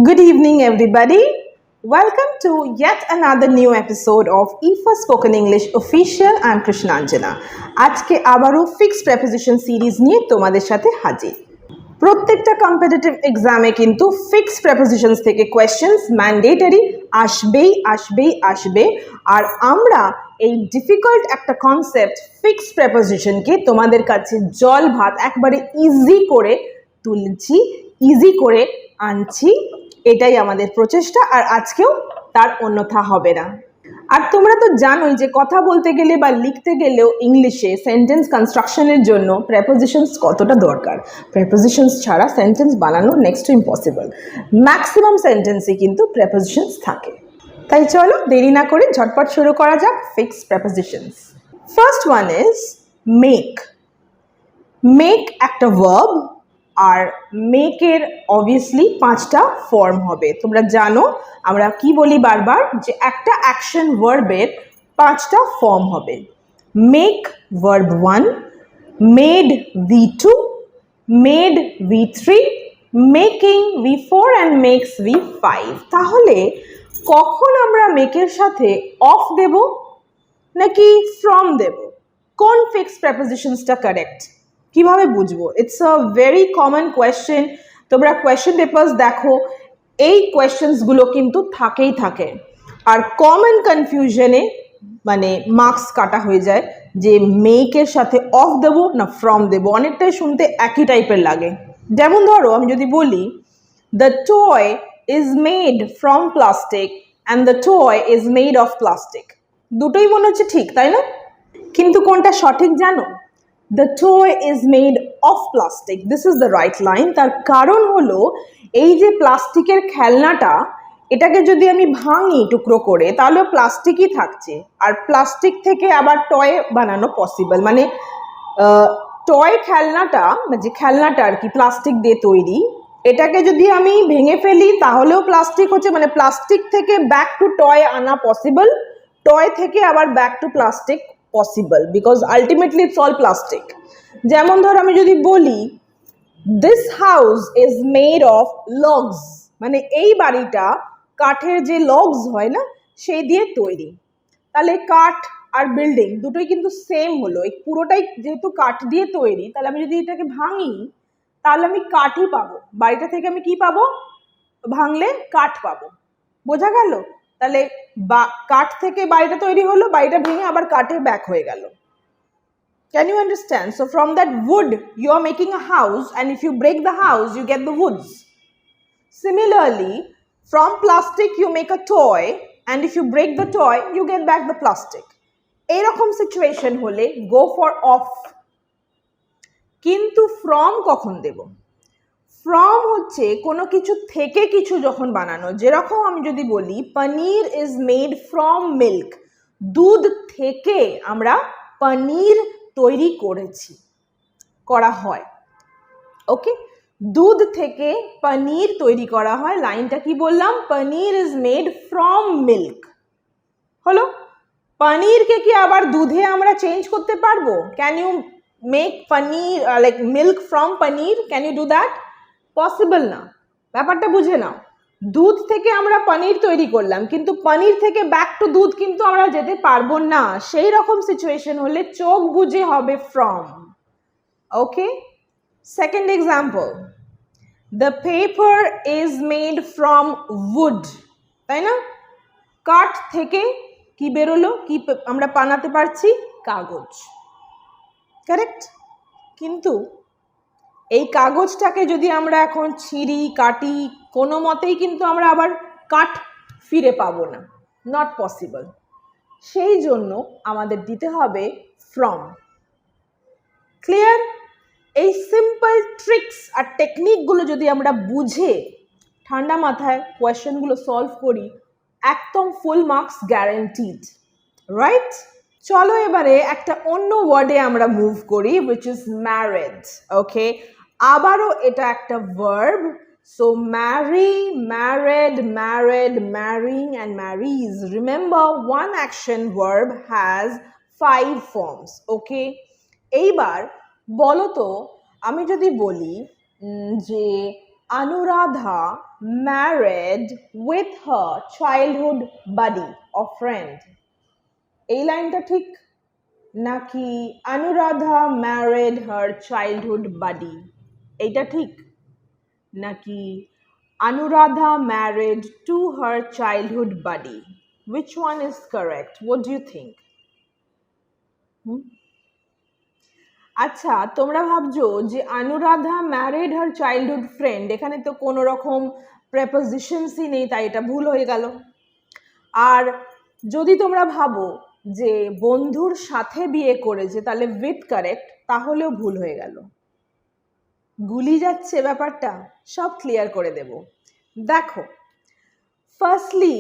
Good evening, everybody. Welcome to yet another new episode of EFA Spoken English Official. I am Krishnanjana. আজকে আবারও Fixed Preposition Series নিয়ে তোমাদের সাথে হাজির। প্রত্যেকটা কম্পিটিটিভ এক্সামে কিন্তু Fixed Prepositions থেকে কোয়েশ্চেন্স ম্যান্ডেটরি আসবে আর আমরা এই ডিফিকাল্ট একটা কনসেপ্ট Fixed Prepositionকে তোমাদের কাছে জল ভাত একবারে ইজি করে তুলছি, ইজি করে আনছি। এটাই আমাদের প্রচেষ্টা, আর আজকেও তার অন্যথা হবে না। আর তোমরা তো জানোই যে কথা বলতে গেলে বা লিখতে গেলেও ইংলিশে সেন্টেন্স কনস্ট্রাকশনের জন্য প্রেপোজিশনস কতটা দরকার। প্রেপোজিশনস ছাড়া সেন্টেন্স বানানো নেক্সট টু ইম্পসিবল। ম্যাক্সিমাম সেন্টেন্সে কিন্তু প্রেপোজিশনস থাকে। তাই চলো দেরি না করে ঝটপট শুরু করা যাক fixed prepositions. First one is make. Make একটা ভার্ব, আর মেকের অবভিয়াসলি 5টা ফর্ম হবে। তোমরা জানো আমরা কি বলি বারবার, যে একটা অ্যাকশন ভার্বের 5টা ফর্ম হবে। Make verb 1, made V2, made V3, making V4 and makes V5। তাহলে কখন আমরা মেকের সাথে অফ দেব নাকি ফ্রম দেব? কোন ফিক্সড প্রেপোজিশনসটা কারেক্ট কিভাবে বুঝবো? It's a very common question. তোমরা কোয়েশ্চেন পেপার্স দেখো, এই কোয়েশ্চেন্সগুলো কিন্তু থাকে। আর কমন কনফিউশনে মানে মার্কস কাটা হয়ে যায় যে মেকের সাথে অফ দেবো না ফ্রম দেবো। অনেকটাই শুনতে একই টাইপের লাগে। যেমন ধরো আমি যদি বলি the toy is made from plastic and the toy is made of plastic, দুটোই মনে হচ্ছে ঠিক, তাই না? কিন্তু কোনটা সঠিক জানো? The toy is made of plastic. This is the right line. তার কারণ হলো এই যে প্লাস্টিকের খেলনাটা, এটাকে যদি আমি ভাঙি টুকরো করে তাহলে প্লাস্টিকই থাকছে, আর প্লাস্টিক থেকে আবার টয় বানানো পসিবল। মানে টয় খেলনাটা, যে খেলনাটা আর কি প্লাস্টিক দিয়ে তৈরি, এটাকে যদি আমি ভেঙে ফেলি তাহলেও প্লাস্টিক হচ্ছে, মানে প্লাস্টিক থেকে ব্যাক টু টয় আনা পসিবল, টয় থেকে আবার back to plastic possible because ultimately it's all plastic. যেমন ধর আমি যদি বলি this house is made of logs, মানে এই বাড়িটা কাঠের যে logs হয় না সেই দিয়ে তৈরি। তাহলে কাঠ আর বিল্ডিং দুটোই কিন্তু সেম হলো, এই পুরোটাই যেহেতু কাঠ দিয়ে তৈরি, তাহলে আমি যদি এটাকে ভাঙি তাহলে আমি কাঠই পাবো। বাড়িটা থেকে আমি কি পাবো? ভাঙলে কাঠ পাবো। বোঝা গেল? তাহলে কাঠ থেকে বাড়িটা তৈরি হলো, বাড়িটা ভেঙে আবার কাঠে ব্যাক হয়ে গেল। Can you understand? So from that wood you are making a house, and if you break the house you get the woods. Similarly, from plastic you make a toy, and if you break the toy you get back the plastic. এরকম situation হলে go for off। কিন্তু from কখন দেব? From হচ্ছে কোনো কিছু থেকে কিছু যখন বানানো। যেরকম আমি যদি বলি পনির ইজ মেড ফ্রম মিল্ক, দুধ থেকে আমরা পনির তৈরি করা হয়। ওকে, দুধ থেকে পনির তৈরি করা হয়। লাইনটা কি বললাম? Paneer is made from milk. হলো? পনিরকে কি আবার দুধে আমরা চেঞ্জ করতে পারবো? Can you make paneer like milk from paneer? Can you do that? Possible না। ব্যাপারটা বুঝে নাও, দুধ থেকে আমরা পনির তৈরি করলাম, কিন্তু পনির থেকে ব্যাক টু দুধ কিন্তু আমরা যেতে পারবো না। সেই রকম সিচুয়েশন হলে চোখ বুঝে হবে from. Okay, second example, the paper is made from would, তাই না? কাঠ থেকে কি বেরোলো, কি আমরা বানাতে পারছি? কাগজ। কারেক্ট? কিন্তু এই কাগজটাকে যদি আমরা এখন ছিঁড়ি কাটি, কোনো মতেই কিন্তু আমরা আবার কাঠ ফিরে পাবো না, নট পসিবল। সেই জন্য আমাদের দিতে হবে ফ্রম। ক্লিয়ার? এই সিম্পল ট্রিক্স আর টেকনিকগুলো যদি আমরা বুঝে ঠান্ডা মাথায় কোয়েশ্চেনগুলো সলভ করি, একদম ফুল মার্কস গ্যারান্টিড, রাইট? চলো এবারে একটা অন্য ওয়ার্ডে আমরা মুভ করি, which is married. ওকে, আবারও এটা একটা verb. So marry, married, married, marrying and marries. Remember, one action verb has 5 forms. ওকে, এইবার বলো তো আমি যদি বলি যে Anuradha married with her childhood buddy or friend. এই লাইনটা ঠিক নাকি Anuradha married her childhood buddy? এইটা ঠিক নাকি Anuradha married to her childhood buddy? Which one is correct? What do you think? আচ্ছা, তোমরা ভাবছো যে Anuradha married her childhood friend, এখানে তো কোনো রকম prepositionsই নেই, তাই এটা ভুল হয়ে গেল। আর যদি তোমরা ভাবো যে বন্ধুর সাথে বিয়ে করেছে তাহলে with correct, তাহলেও ভুল হয়ে গেল। গুলি যাচ্ছে ব্যাপারটা, সব ক্লিয়ার করে দেব। দেখো, ফার্স্টলি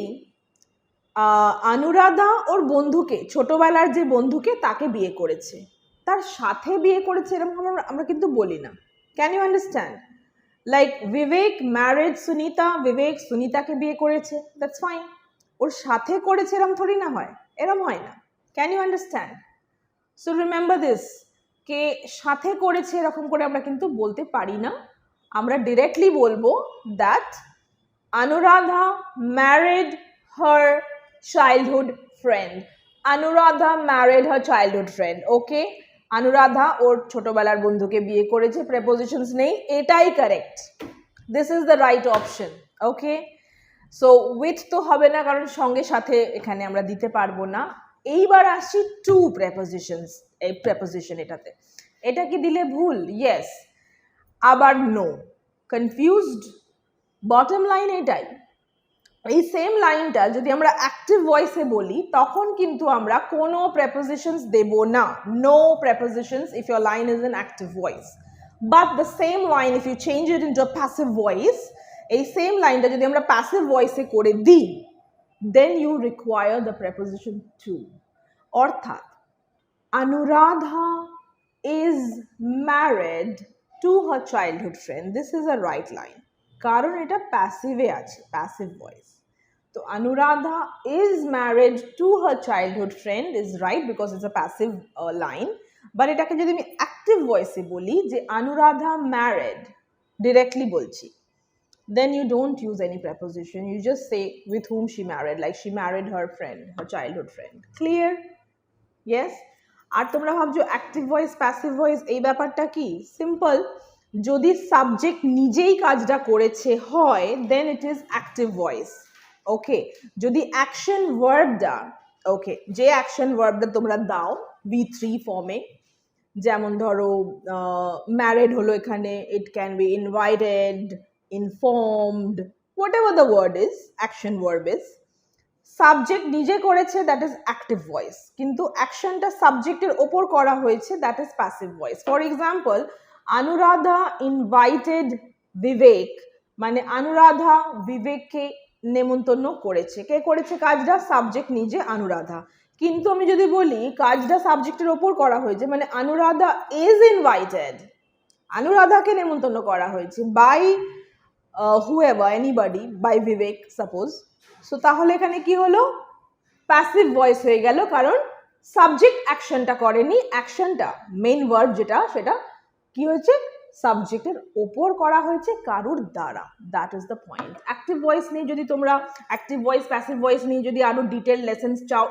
Anuradha ওর বন্ধুকে, ছোটবেলার যে বন্ধুকে তাকে বিয়ে করেছে, তার সাথে বিয়ে করেছে এরকম আমরা কিন্তু বলি না। Can you understand? Like Vivek married Sunita, Vivek সুনিতাকে বিয়ে করেছে, দ্যাটস ফাইন। ওর সাথে করেছে এরম থোড়ি না হয়, এরম হয় না। Can you understand? So remember this, কে সাথে করেছে এরকম করে আমরা কিন্তু বলতে পারি না। আমরা ডিরেক্টলি বলবো that Anuradha married her childhood friend. Anuradha married her childhood friend. Okay? Anuradha ওর ছোটবেলার বন্ধুকে বিয়ে করেছে, prepositions নেই, এটাই correct. This is the right option. Okay? So with তো হবে না, কারণ সঙ্গে সাথে এখানে আমরা দিতে পারবো না। এইবার আসছি to prepositions, এই preposition এটাতে। এটা কি দিলে ভুল? Yes. আবার no. Confused? বটম লাইন এটাই। এই সেম লাইনটা যদি আমরা অ্যাক্টিভ ভয়েসে বলি তখন কিন্তু আমরা কোনো প্রেপোজিশনস দেব না, no prepositions if your line is an active voice. But the same line if you change it into a passive voice, এই সেম লাইনটা যদি আমরা প্যাসিভ ভয়েসে করে দিই, then you require the preposition to. অর্থাৎ Anuradha is married to her childhood friend. This is a right line. কারণ এটা প্যাসিভে আছে, প্যাসিভ ভয়েস। তো Anuradha is married to her childhood friend is right because it's a passive line. But এটাকে যদি আমি active ভয়েসে বলি যে Anuradha married, directly বলছি, then you don't use any preposition. You just say with whom she married, like she married her friend, her childhood friend. Clear? Yes? আর তোমরা ভাবছো active voice passive voice, এই ব্যাপারটা কি? Simple. যদি subject নিজেই কাজটা করেছে হয় দেন ইট ইজ অ্যাক্টিভ ভয়েস। ওকে, যদি অ্যাকশন ভার্বটা, ওকে, যে অ্যাকশন ভার্বটা তোমরা দাও V3 ফর্মে, যেমন ধরো ম্যারিড হলো এখানে, it can be invited, informed, whatever the word is, action verb is, subject নিজে করেছে, দ্যাট ইজ অ্যাক্টিভ ভয়েস, কিন্তু অ্যাকশনটা সাবজেক্টের ওপর করা হয়েছে, that is passive voice. For example, Anuradha invited Vivek, মানে Anuradha বিবেককে নেমন্তন্ন করেছে। কে করেছে কাজটা? সাবজেক্ট নিজে Anuradha। কিন্তু আমি যদি বলি কাজটা সাবজেক্টের ওপর করা হয়েছে, মানে Anuradha is invited, Anuradhaকে নেমন্তন্ন করা হয়েছে by whoever, anybody, by Vivek suppose. So তাহলে এখানে কি হলো? প্যাসিভ ভয়েস হয়ে গেল, কারণ সাবজেক্ট অ্যাকশনটা করেনি, অ্যাকশনটা মেইন ভার্ব যেটা সেটা কি হয়েছে? সাবজেক্টের ওপর করা হয়েছে কারুর দ্বারা। That is the point. Active voice নিয়ে যদি তোমরা অ্যাক্টিভ ভয়েস প্যাসিভ ভয়েস নিয়ে যদি আরো ডিটেল লেসেন্স চাও,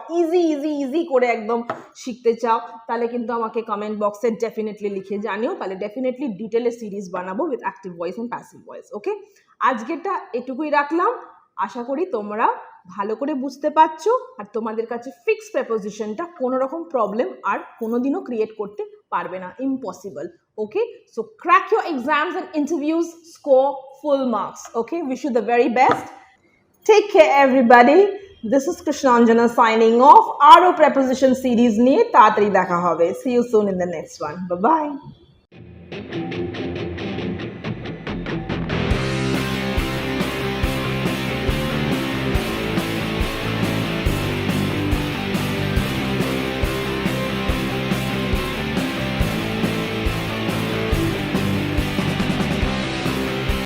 ইজি করে একদম শিখতে চাও, তাহলে কিন্তু আমাকে কমেন্ট বক্সে ডেফিনেটলি লিখে জানিও, তাহলে ডেফিনেটলি ডিটেলের সিরিজ বানাবো with active voice and passive voice. Okay, আজকেরটা এটুকুই রাখলাম। আশা করি তোমরা ভালো করে বুঝতে পারছো আর তোমাদের কাছে ফিক্স প্রেপোজিশনটা কোনো রকম প্রবলেম আর কোনোদিনও ক্রিয়েট করতে পারবে না, impossible. Okay, so crack your exams and interviews, score full marks. Okay, wish you the very best. Take care everybody. This is Krishnanjana signing off. Aro preposition series niye taratari dekha hobe. See you soon in the next one. Bye bye.